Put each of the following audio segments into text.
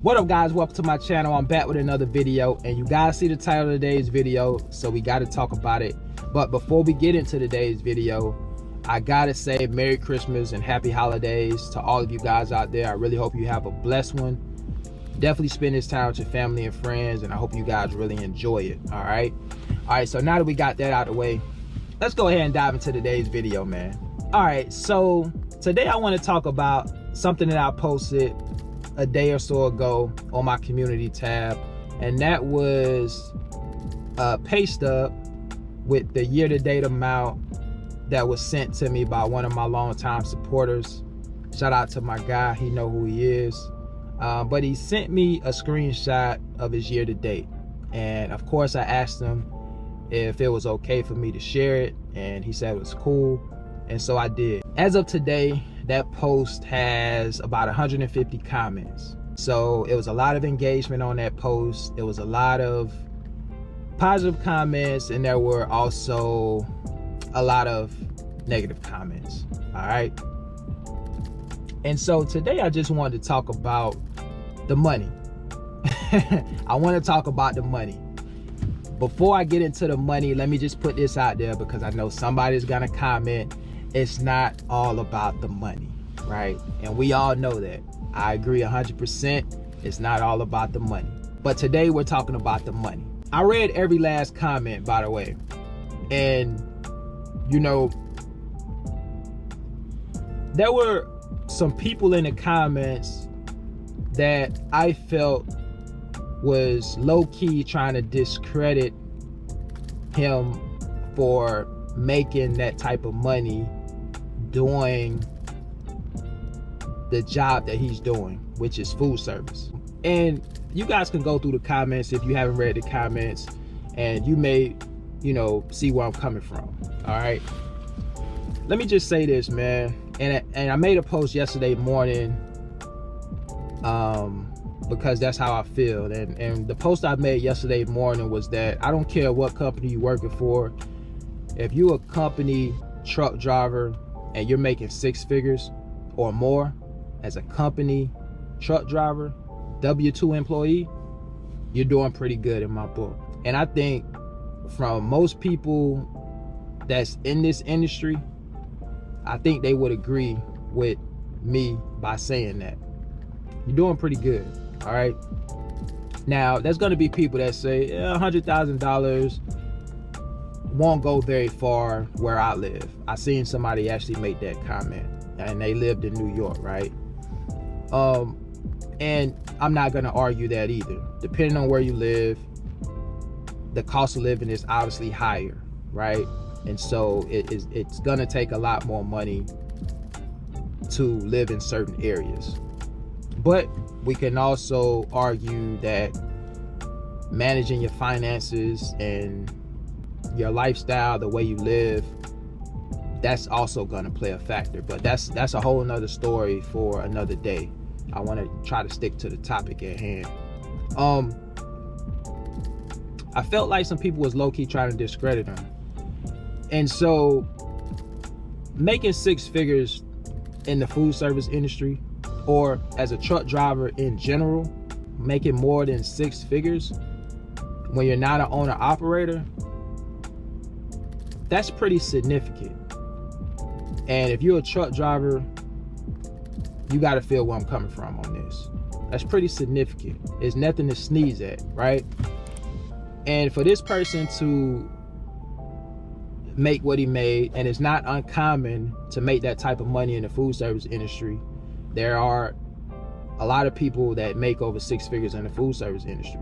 What up, guys? Welcome to my channel. I'm back with another video, and you guys see the title of today's video, so we got to talk about it. But before we get into today's video, I gotta say Merry Christmas and Happy Holidays to all of you guys out there. I really hope you have a blessed one. Definitely spend this time with your family and friends, and I hope you guys really enjoy it. All right, so now that we got that out of the way, let's go ahead and dive into today's video, man. All right, so today I want to talk about something that I posted a day or so ago on my community tab, and that was a pay stub with the year-to-date amount that was sent to me by one of my longtime supporters. Shout out to my guy, he know who he is. But he sent me a screenshot of his year-to-date, and of course I asked him if it was okay for me to share it, and he said it was cool, and so I did. As of today, that post has about 150 comments. So it was a lot of engagement on that post. It was a lot of positive comments, and there were also a lot of negative comments. All right. And so today I just wanted to talk about the money. I want to talk about the money. Before I get into the money, let me just put this out there, because I know somebody's gonna comment, it's not all about the money, right? And we all know that. I agree 100%. It's not all about the money. But today we're talking about the money. I read every last comment, by the way. And, you know, there were some people in the comments that I felt was low-key trying to discredit him for making that type of money doing the job that he's doing, which is food service. And you guys can go through the comments if you haven't read the comments, and you may, you know, see where I'm coming from. All right, let me just say this, man. And I made a post yesterday morning because that's how I feel. And the post I made yesterday morning was that I don't care what company you're working for. If you're a company truck driver and you're making 6 figures or more as a company truck driver, W-2 employee, you're doing pretty good in my book. And I think from most people that's in this industry, I think they would agree with me by saying that you're doing pretty good. All right. Now, there's going to be people that say $100,000 won't go very far where I live. I seen somebody actually make that comment, and they lived in New York, right? And I'm not going to argue that either. Depending on where you live, the cost of living is obviously higher, right? And so it's going to take a lot more money to live in certain areas. But we can also argue that managing your finances and your lifestyle, the way you live, that's also going to play a factor. But that's a whole nother story for another day. I want to try to stick to the topic at hand. I felt like some people was low-key trying to discredit him. And so making 6 figures in the food service industry, or as a truck driver in general, making more than 6 figures when you're not an owner operator, that's pretty significant. And if you're a truck driver, you got to feel where I'm coming from on this. That's pretty significant. It's nothing to sneeze at, right? And for this person to make what he made, and it's not uncommon to make that type of money in the food service industry. There are a lot of people that make over 6 figures in the food service industry.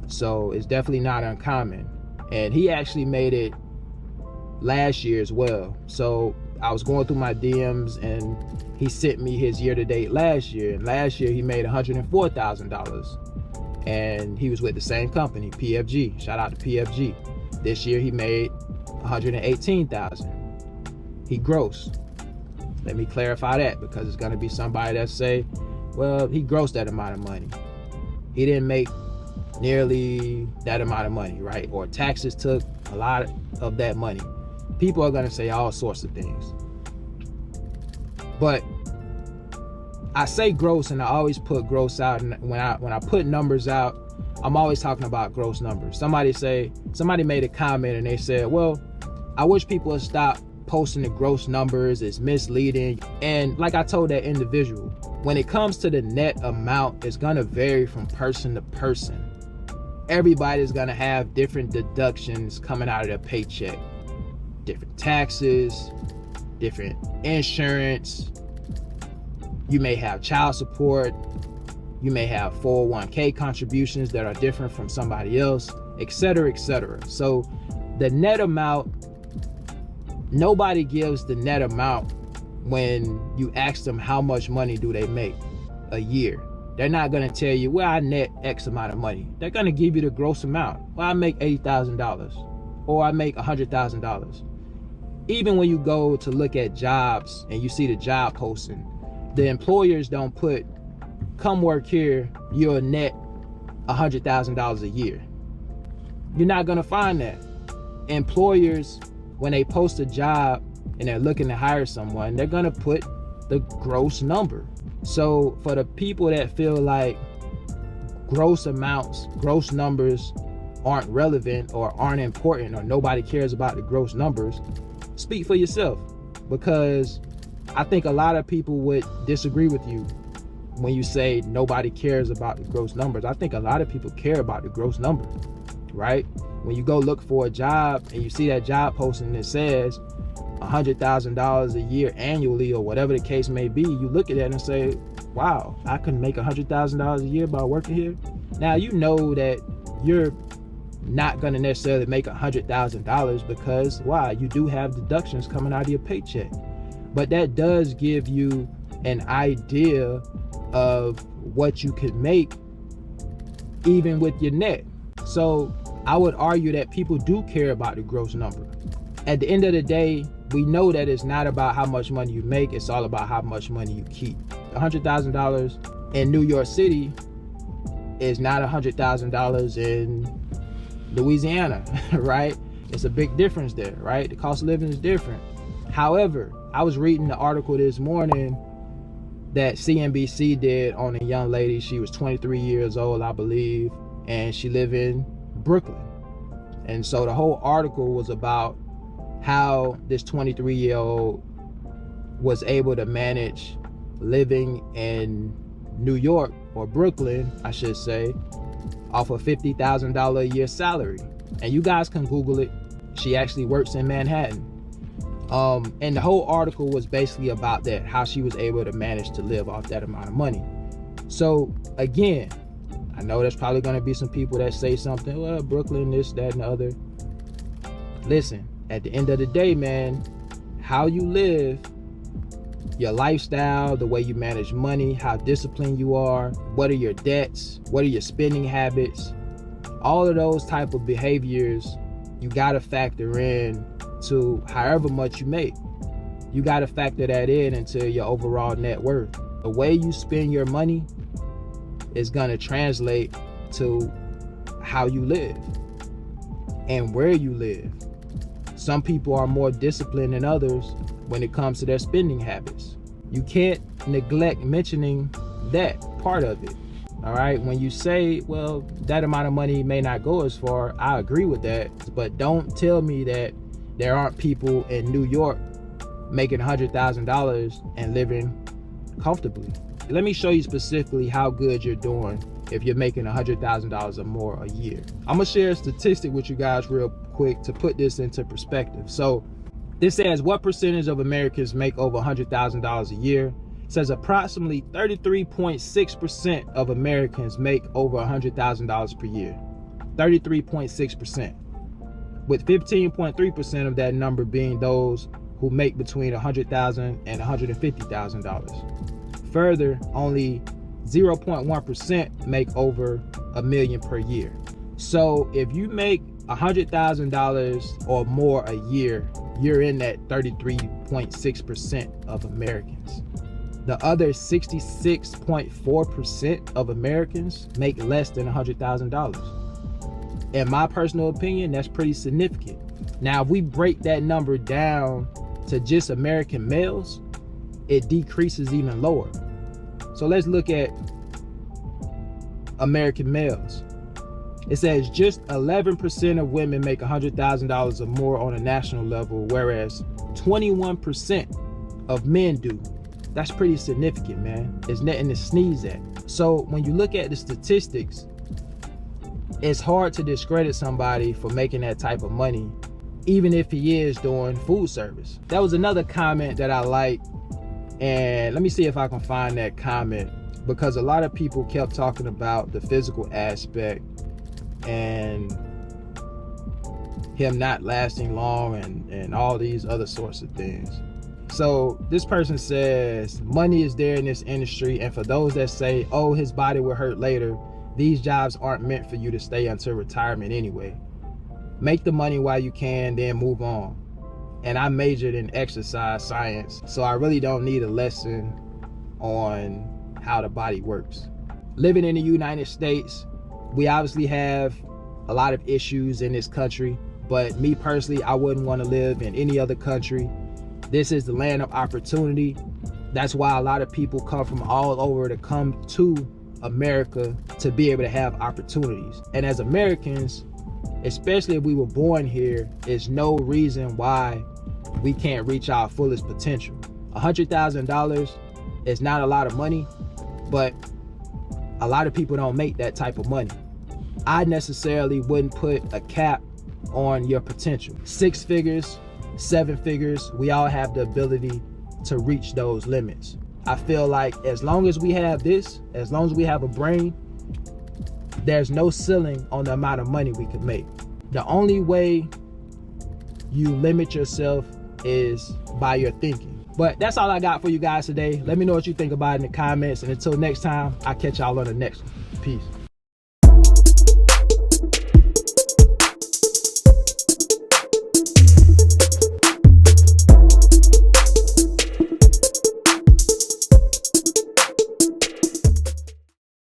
So it's definitely not uncommon. And he actually made it last year as well. So I was going through my DMs, and he sent me his year-to-date last year. And last year he made $104,000. And he was with the same company, PFG. Shout out to PFG. This year he made $118,000. He grossed. Let me clarify that, because it's going to be somebody that say, well, he grossed that amount of money. He didn't make nearly that amount of money, right? Or taxes took a lot of that money. People are going to say all sorts of things. But I say gross, and I always put gross out. And when I put numbers out, I'm always talking about gross numbers. Somebody made a comment and they said, well, I wish people would stop posting the gross numbers. It's misleading. And like I told that individual, when it comes to the net amount, it's gonna vary from person to person. Everybody's gonna have different deductions coming out of their paycheck, different taxes, different insurance. You may have child support. You may have 401k contributions that are different from somebody else, etc., etc. So the net amount, nobody gives the net amount when you ask them how much money do they make a year. They're not going to tell you, well, I net X amount of money. They're going to give you the gross amount. Well, I make $80,000 or I make $100,000. Even when you go to look at jobs and you see the job posting, the employers don't put, come work here, you'll net $100,000 a year. You're not going to find that. Employers, when they post a job and they're looking to hire someone, they're going to put the gross number. So for the people that feel like gross amounts, gross numbers aren't relevant or aren't important or nobody cares about the gross numbers, speak for yourself, because I think a lot of people would disagree with you when you say nobody cares about the gross numbers. I think a lot of people care about the gross number, right? When you go look for a job and you see that job posting and it says $100,000 a year annually or whatever the case may be, you look at that and say, wow, I can make $100,000 a year by working here. Now, you know that you're not going to necessarily make $100,000 because why? You do have deductions coming out of your paycheck. But that does give you an idea of what you could make even with your net. So I would argue that people do care about the gross number. At the end of the day, we know that it's not about how much money you make, it's all about how much money you keep. $100,000 in New York City is not $100,000 in Louisiana, right? It's a big difference there, right? The cost of living is different. However, I was reading the article this morning that CNBC did on a young lady. She was 23 years old, I believe, and she lived in Brooklyn. And so the whole article was about how this 23-year-old was able to manage living in New York, or Brooklyn, I should say, off a $50,000 a year salary. And you guys can Google it. She actually works in Manhattan. And the whole article was basically about that, how she was able to manage to live off that amount of money. So again, I know there's probably going to be some people that say something, well, Brooklyn, this, that, and the other. Listen, at the end of the day, man, how you live, your lifestyle, the way you manage money, how disciplined you are, what are your debts, what are your spending habits, all of those type of behaviors, you got to factor in to however much you make. You got to factor that in into your overall net worth. The way you spend your money is going to translate to how you live and where you live. Some people are more disciplined than others when it comes to their spending habits. You can't neglect mentioning that part of it. All right, when you say, well, that amount of money may not go as far, I agree with that, but don't tell me that there aren't people in New York making $100,000 and living comfortably. Let me show you specifically how good you're doing if you're making $100,000 or more a year. I'm gonna share a statistic with you guys real quick to put this into perspective. So this says, what percentage of Americans make over $100,000 a year? It says approximately 33.6% of Americans make over $100,000 per year. 33.6%. With 15.3% of that number being those who make between $100,000 and $150,000. Further, only 0.1% make over $1 million per year. So if you make $100,000 or more a year, you're in that 33.6% of Americans. The other 66.4% of Americans make less than $100,000. In my personal opinion, that's pretty significant. Now, if we break that number down to just American males, it decreases even lower. So let's look at American males. It says just 11% of women make $100,000 or more on a national level, whereas 21% of men do. That's pretty significant, man. It's nothing to sneeze at. So when you look at the statistics, it's hard to discredit somebody for making that type of money, even if he is doing food service. That was another comment that I liked, and let me see if I can find that comment, because a lot of people kept talking about the physical aspect and him not lasting long and all these other sorts of things. So this person says money is there in this industry, and for those that say, oh, his body will hurt later, these jobs aren't meant for you to stay until retirement anyway. Make the money while you can, then move on. And I majored in exercise science, so I really don't need a lesson on how the body works. Living in the United States, we obviously have a lot of issues in this country, but me personally, I wouldn't want to live in any other country. This is the land of opportunity. That's why a lot of people come from all over to come to America to be able to have opportunities. And as Americans, especially if we were born here, there's no reason why we can't reach our fullest potential. $100,000 is not a lot of money, but a lot of people don't make that type of money. I necessarily wouldn't put a cap on your potential. 6 figures, 7 figures, we all have the ability to reach those limits. I feel like as long as we have this, as long as we have a brain, there's no ceiling on the amount of money we can make. The only way you limit yourself is by your thinking. But that's all I got for you guys today. Let me know what you think about it in the comments, and until next time, I'll catch y'all on the next one. Peace.